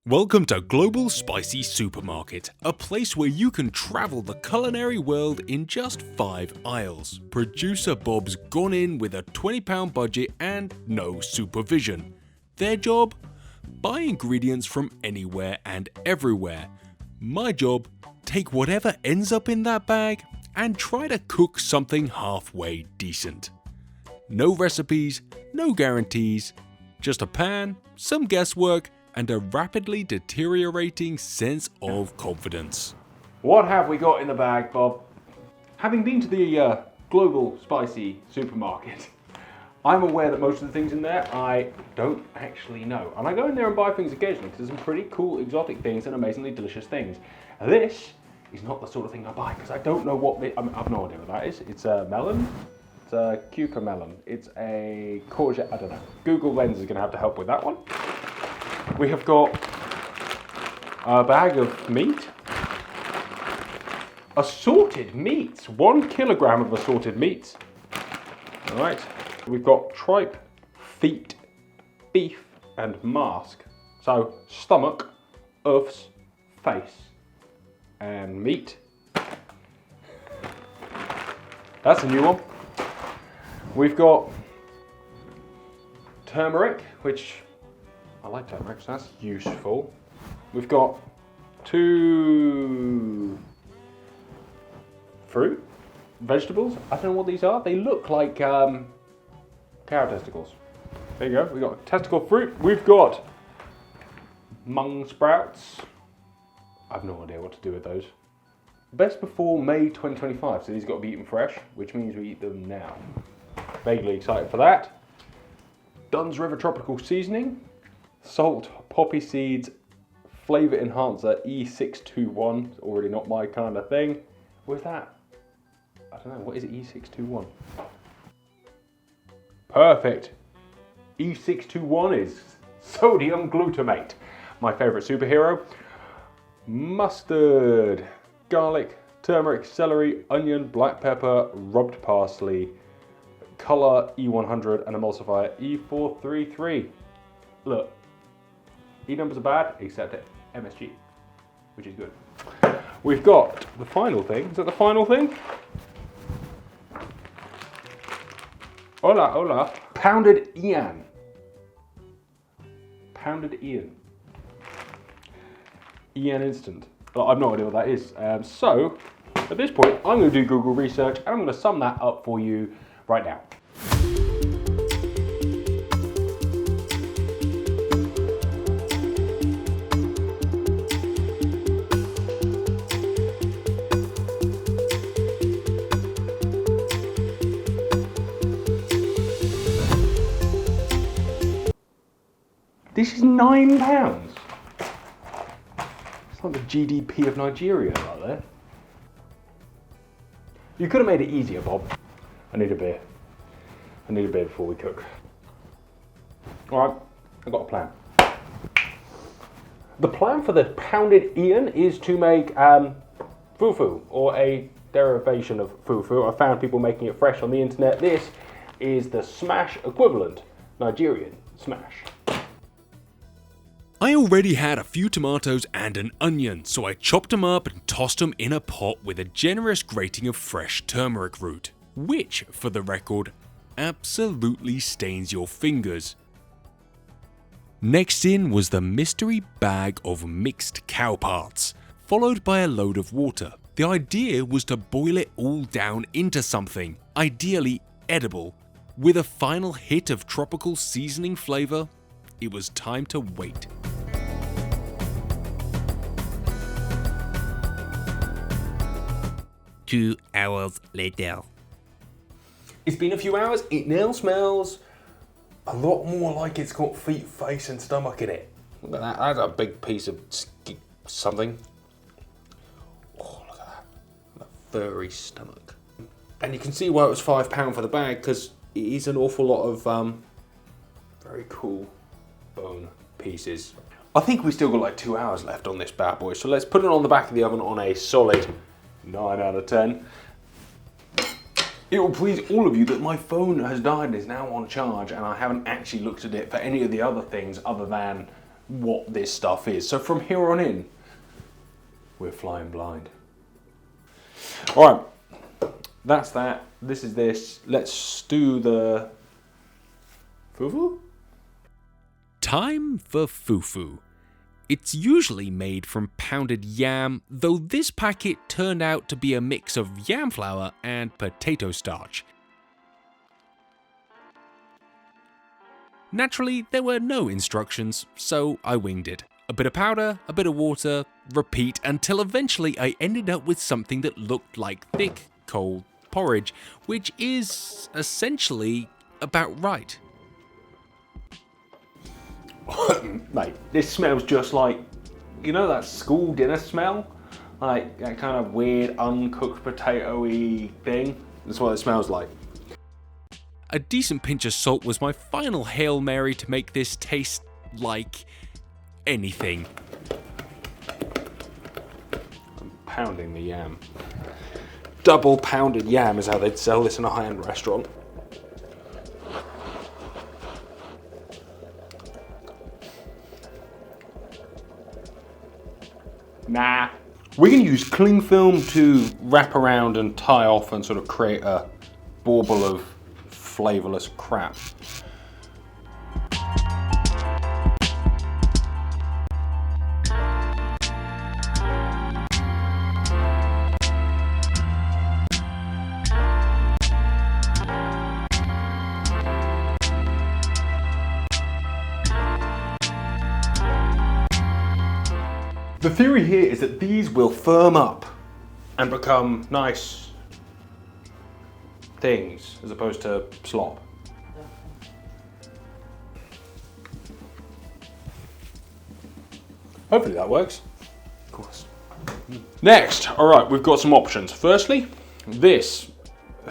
Welcome to Global Spicy Supermarket, a place where you can travel the culinary world in just 5 aisles. Producer Bob's gone in with a £20 budget and no supervision. Their job? Buy ingredients from anywhere and everywhere. My job? Take whatever ends up in that bag and try to cook something halfway decent. No recipes, no guarantees, just a pan, some guesswork, and a rapidly deteriorating sense of confidence. What have we got in the bag, Bob? Having been to the Global Spicy Supermarket, I'm aware that most of the things in there I don't actually know. And I go in there and buy things occasionally because there's some pretty cool exotic things and amazingly delicious things. And this is not the sort of thing I buy because I don't know what I've no idea what that is. It's a melon. It's a cucumber melon. It's a courgette, I don't know. Google Lens is going to have to help with that one. We have got a bag of meat. Assorted meats. 1 kilogram of assorted meats. All right. We've got tripe, feet, beef, and mask. So stomach, hoofs, face, and meat. That's a new one. We've got turmeric, which I like turmeric, so that's useful. We've got 2 fruit, vegetables. I don't know what these are. They look like cow testicles. There you go. We've got testicle fruit. We've got mung sprouts. I have no idea what to do with those. Best before May 2025, so these got to be eaten fresh, which means we eat them now. Vaguely excited for that. Dunn's River Tropical Seasoning. Salt, poppy seeds, flavor enhancer E621. Already not my kind of thing. What's that? I don't know. What is E621? Perfect. E621 is sodium glutamate. My favorite superhero. Mustard, garlic, turmeric, celery, onion, black pepper, rubbed parsley, color E100, and emulsifier E433. Look. E numbers are bad, except at MSG, which is good. We've got the final thing. Is that the final thing? Hola, hola. Pounded Ian. Pounded Ian. Ian Instant. Well, I've no idea what that is. So, at this point, I'm going to do Google research and I'm going to sum that up for you right now. This is £9. It's like the GDP of Nigeria right there. You could have made it easier, Bob. I need a beer. I need a beer before we cook. All right, I've got a plan. The plan for the pounded Ian is to make fufu, or a derivation of fufu. I found people making it fresh on the internet. This is the smash equivalent, Nigerian smash. I already had a few tomatoes and an onion, so I chopped them up and tossed them in a pot with a generous grating of fresh turmeric root, which, for the record, absolutely stains your fingers. Next in was the mystery bag of mixed cow parts, followed by a load of water. The idea was to boil it all down into something, ideally edible. With a final hit of tropical seasoning flavor, it was time to wait. Two hours later. It's been a few hours. It now smells a lot more like it's got feet, face, and stomach in it. Look at that. That's a big piece of something. Oh, look at that. That furry stomach. And you can see why it was £5 for the bag, because it is an awful lot of very cool bone pieces. I think we still got like 2 hours left on this bad boy, so let's put it on the back of the oven on a solid 9 out of 10. It will please all of you that my phone has died and is now on charge, and I haven't actually looked at it for any of the other things other than what this stuff is. So from here on in, we're flying blind. All right, that's that. This is this. Let's do the fufu. Time for fufu. It's usually made from pounded yam, though this packet turned out to be a mix of yam flour and potato starch. Naturally, there were no instructions, so I winged it. A bit of powder, a bit of water, repeat, until eventually I ended up with something that looked like thick, cold porridge, which is essentially about right. Mate, this smells just like, you know that school dinner smell? Like that kind of weird uncooked potato-y thing? That's what it smells like. A decent pinch of salt was my final Hail Mary to make this taste like anything. I'm pounding the yam. Double pounded yam is how they'd sell this in a high-end restaurant. Nah. We can use cling film to wrap around and tie off and sort of create a bauble of flavourless crap. The theory here is that these will firm up and become nice things as opposed to slop. Hopefully that works. Of course. Next, all right, we've got some options. Firstly, this,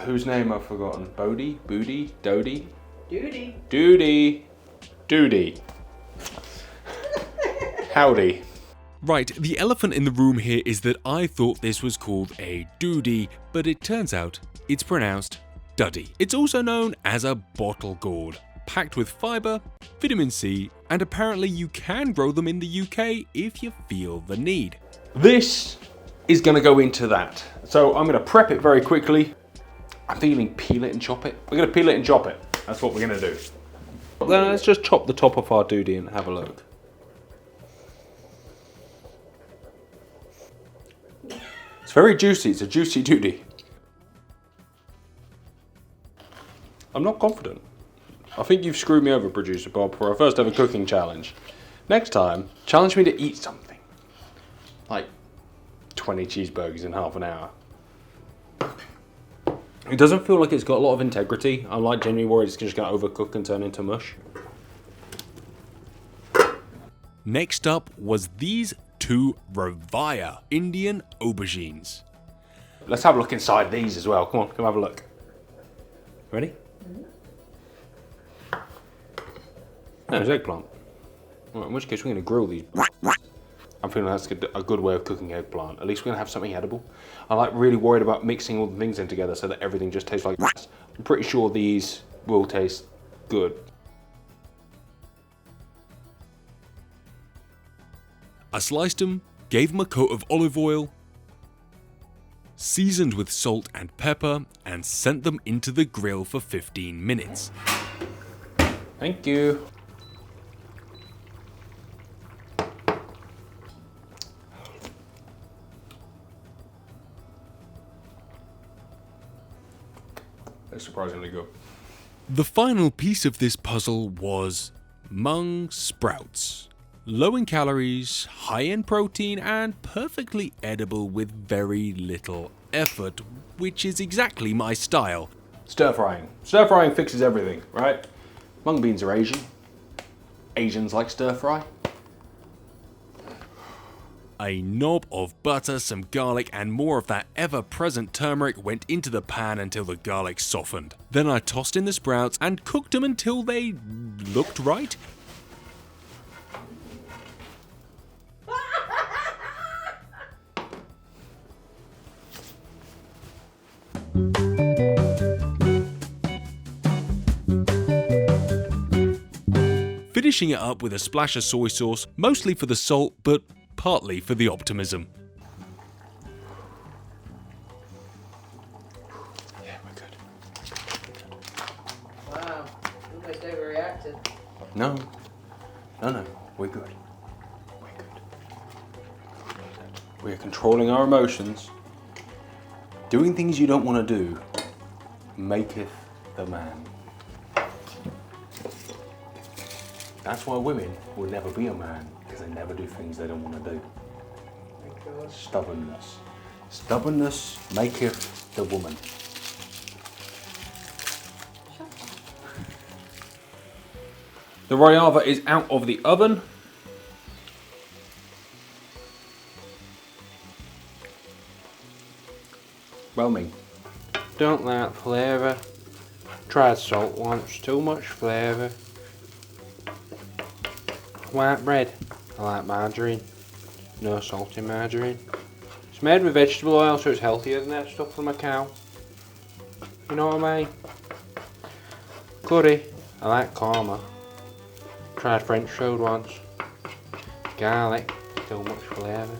whose name I've forgotten. Bodie? Boody? Dodie? Duty. Doody. Doody. Howdy. Right, the elephant in the room here is that I thought this was called a doody, but it turns out it's pronounced duddy. It's also known as a bottle gourd, packed with fibre, vitamin C, and apparently you can grow them in the UK if you feel the need. This is going to go into that. So I'm going to prep it very quickly. I'm feeling peel it and chop it. We're going to peel it and chop it. That's what we're going to do. Then let's just chop the top off our doody and have a look. It's very juicy. It's a juicy doody. I'm not confident. I think you've screwed me over, Producer Bob, for our first ever cooking challenge. Next time, challenge me to eat something. Like 20 cheeseburgers in half an hour. It doesn't feel like it's got a lot of integrity. I'm like genuinely worried it's just going to overcook and turn into mush. Next up was these two Ravaya Indian aubergines. Let's have a look inside these as well. Come on, come have a look. Ready? No, there's eggplant. Well, in which case we're going to grill these. I'm feeling that's a good way of cooking eggplant. At least we're going to have something edible. I'm like really worried about mixing all the things in together so that everything just tastes like. I'm pretty sure these will taste good. I sliced them, gave them a coat of olive oil, seasoned with salt and pepper, and sent them into the grill for 15 minutes. Thank you. That's surprisingly good. The final piece of this puzzle was mung sprouts. Low in calories, high in protein, and perfectly edible with very little effort, which is exactly my style. Stir frying. Stir frying fixes everything, right? Mung beans are Asian. Asians like stir fry. A knob of butter, some garlic, and more of that ever-present turmeric went into the pan until the garlic softened. Then I tossed in the sprouts and cooked them until they looked right. finishing it up with a splash of soy sauce, mostly for the salt, but partly for the optimism. Yeah, we're good. Wow, almost overreacted. No, we're good. We're good. We're controlling our emotions. Doing things you don't want to do maketh the man. That's why women will never be a man, because they never do things they don't want to do. Oh my God. Stubbornness. Stubbornness maketh the woman. The Rayava is out of the oven. Whelming. Don't like flavour. Tried salt once, too much flavour. White bread, I like margarine. No salt in margarine. It's made with vegetable oil, so it's healthier than that stuff from a cow. You know what I mean? Curry, I like korma. Tried French food once. Garlic, too much flavour.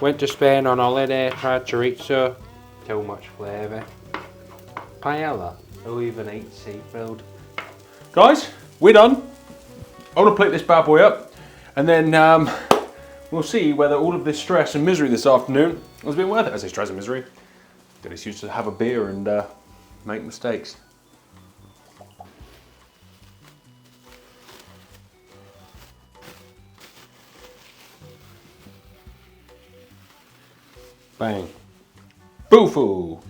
Went to Spain on holiday, tried chorizo, too much flavour. Paella, who even eats seafood? Guys, we're done. I want to plate this bad boy up, and then we'll see whether all of this stress and misery this afternoon has been worth it. I say stress and misery. Get excuse to have a beer and make mistakes. Bang. Boo-foo.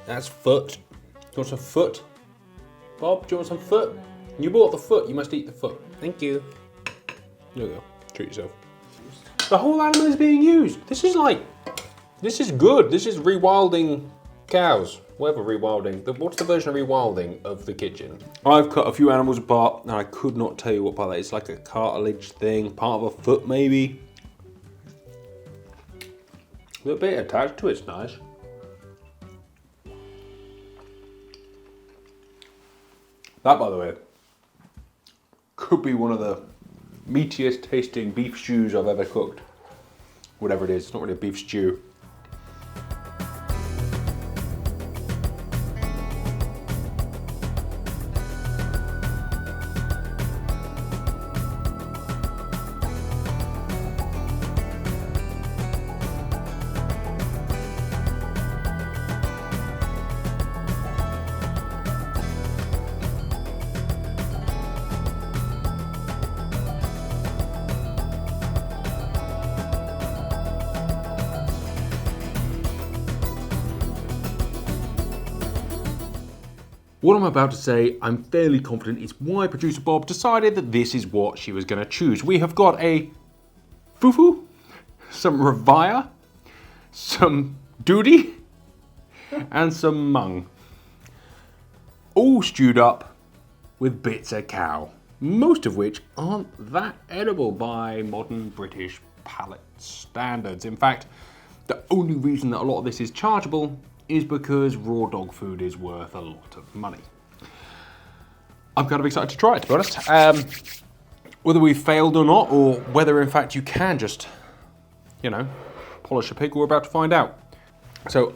That's foot. Do you want some foot? Bob, do you want some foot? You bought the foot, you must eat the foot. Thank you. There you go. Treat yourself. The whole animal is being used. This is good. This is rewilding cows. Whatever rewilding. What's the version of rewilding of the kitchen? I've cut a few animals apart and I could not tell you what part that is. It's like a cartilage thing, part of a foot maybe. A little bit attached to it's nice. That, by the way, could be one of the meatiest tasting beef stews I've ever cooked. Whatever it is, it's not really a beef stew. What I'm about to say, I'm fairly confident is why producer Bob decided that this is what she was going to choose. We have got a fufu, some ravaya, some doody, and some mung. All stewed up with bits of cow, most of which aren't that edible by modern British palate standards. In fact, the only reason that a lot of this is chargeable is because raw dog food is worth a lot of money. I'm kind of excited to try it, to be honest. Whether we failed or not, or whether in fact you can just, polish a pig, we're about to find out. So,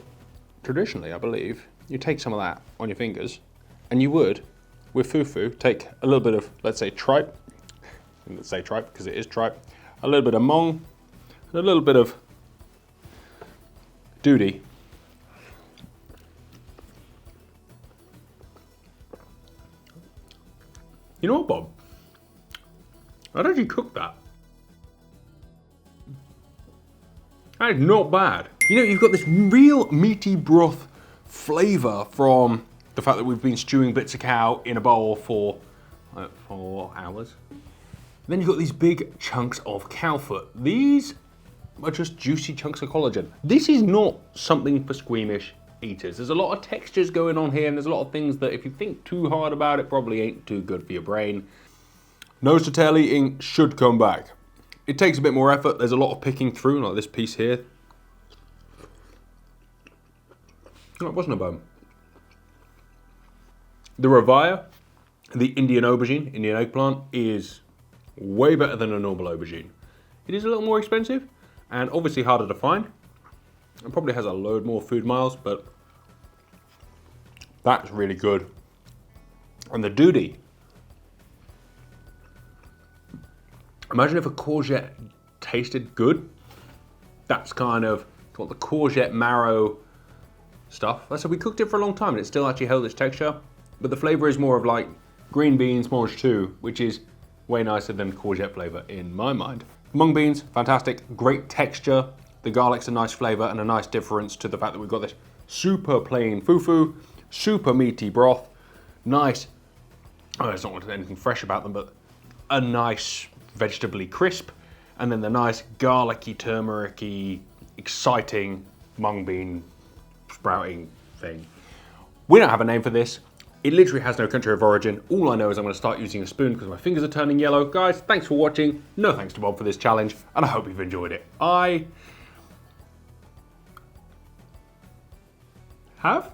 traditionally, I believe, you take some of that on your fingers, and you would, with fufu, take a little bit of, let's say, tripe. Let's say tripe, because it is tripe. A little bit of mung, and a little bit of doody. You know what, Bob? I'd actually cook that. That is not bad. You've got this real meaty broth flavour from the fact that we've been stewing bits of cow in a bowl for 4 hours. And then you've got these big chunks of cow foot. These are just juicy chunks of collagen. This is not something for squeamish eaters. There's a lot of textures going on here, and there's a lot of things that if you think too hard about it, probably ain't too good for your brain. Nose to tail eating should come back. It takes a bit more effort. There's a lot of picking through, like this piece here. Oh, it wasn't a bone. The Ravaya, the Indian aubergine, Indian eggplant, is way better than a normal aubergine. It is a little more expensive and obviously harder to find. It probably has a load more food miles, but that's really good. And the doody. Imagine if a courgette tasted good. That's kind of got the courgette marrow stuff. So we cooked it for a long time and it still actually held its texture, but the flavor is more of like green beans mange tout, which is way nicer than courgette flavor in my mind. Mung beans, fantastic, great texture. The garlic's a nice flavor and a nice difference to the fact that we've got this super plain fufu, super meaty broth, nice, oh, it's not anything fresh about them, but a nice vegetably crisp, and then the nice garlicky, turmericy, exciting mung bean sprouting thing. We don't have a name for this. It literally has no country of origin. All I know is I'm going to start using a spoon because my fingers are turning yellow. Guys, thanks for watching. No thanks to Bob for this challenge, and I hope you've enjoyed it. I have.